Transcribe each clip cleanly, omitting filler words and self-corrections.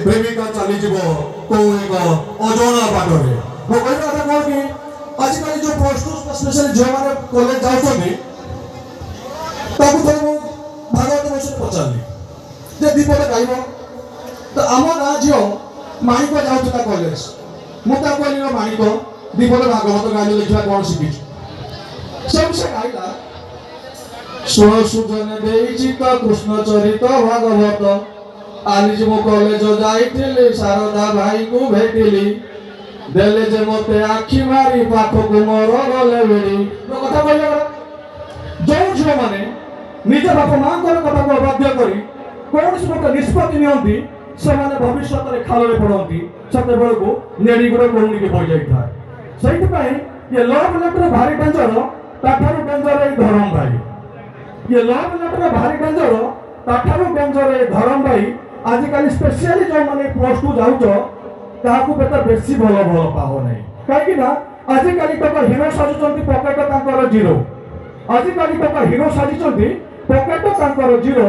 ପ୍ରେମିକା ଚାଲିଯିବ କୋଉ ଏକ ଅଜଣା ବାଟରେ। ମୁଁ କହିବା କଥା କଣ କି ଆଜିକାଲି ଯୋଉ ପ୍ଲସ୍ ଟୁ ସ୍ପେଶାଲି ଝିଅମାନେ କଲେଜ ଯାଉଛନ୍ତି ତାକୁ ଥରେ ମୁଁ ଭାଗବତ ବିଷୟରେ ପଚାରିଲି ଯେ ଦୀପଟେ ଗାଇବ ତ ଆମ ଗାଁ ଝିଅ ମାଣିକ ଯାଉଥିଲା କଲେଜ। ମୁଁ ତାକୁ କହିଲି ମାଣିକ ଦୀପଟେ ଭାଗବତ ଗାଇଲେ ଦେଖିବା କଣ ଶିଖିଛୁ। ସେ ଗାଇଲା ଷୋଳ ସୁଜନ ଦେଇଛି ତ କୃଷ୍ଣ ଚରିତ ଭାଗବତ ଆଜି ମୁଁ କଲେଜ ଯାଇଥିଲି ଶାରଦା ଭାଇଙ୍କୁ ଭେଟିଲି ଦେଲେ ଯେ ମତେ ଆଖି ମାରି ପାଖକୁ ମୋର ଗଲେ ବେଳି। କଥା କହିଲା ଯୋଉ ଝିଅ ମାନେ ନିଜ ବାପା ମାଙ୍କର କଥାକୁ ଅବାଧ୍ୟ କରି କୌଣସି ଗୋଟେ ନିଷ୍ପତ୍ତି ନିଅନ୍ତି ସେମାନେ ଭବିଷ୍ୟତରେ ଖାଲରେ ପଡ଼ନ୍ତି। ସେତେବେଳକୁ ନେଡ଼ି ଗୁଡେ କହୁଣିକି ପଡ଼ିଯାଇଥାଏ। ସେଇଥିପାଇଁ ଇଏ ଲଭ୍ ଲେଟର ଭାରି ଡେଞ୍ଜର ତାଠାରୁ ଡେଞ୍ଜର ଏଇ ଧରମ ଭାଇ। ये लव लेटर भारी डेंजर ताठारू डेंजर ए धरम भाई आजिकल स्पेशली जो माने प्लस टू जाउछ ताहाकू बेटा बेसी भलो भलो पाहो नै काहे ना आजिकल तो हीरो साजुचंती पॉकेट तांकर जीरो। आजिकल तो हीरो साजुचंती पॉकेट तांकर जीरो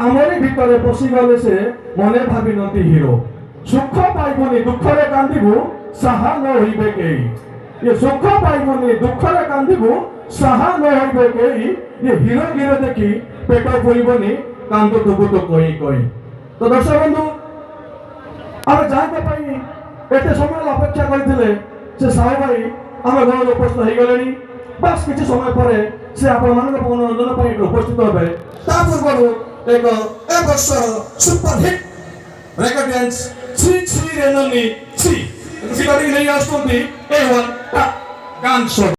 आमरी भितरे पसी गले से मने भाबी नती हीरो। सुख पाइबोनी दुखरे कांदिबु साहा न होइबे केई। ये सुख पाइबोनी दुखरे कांदिबु साहा न होइबे केई। ये हीरो हीरो देखी पेट पुरबनी कांद दुबु तो कोई कोई। तो दर्शक बंधु आम जाके एते समय अपेक्षा करते से साहू भाई आम घर उपस्थित हो गले। बस किसी समय पर से आपण मनोरंजन उपस्थित हे पूर्व एक वर्ष super hit record dance Shri Shri रेननी श्री नहीं आसुंदी गान शो।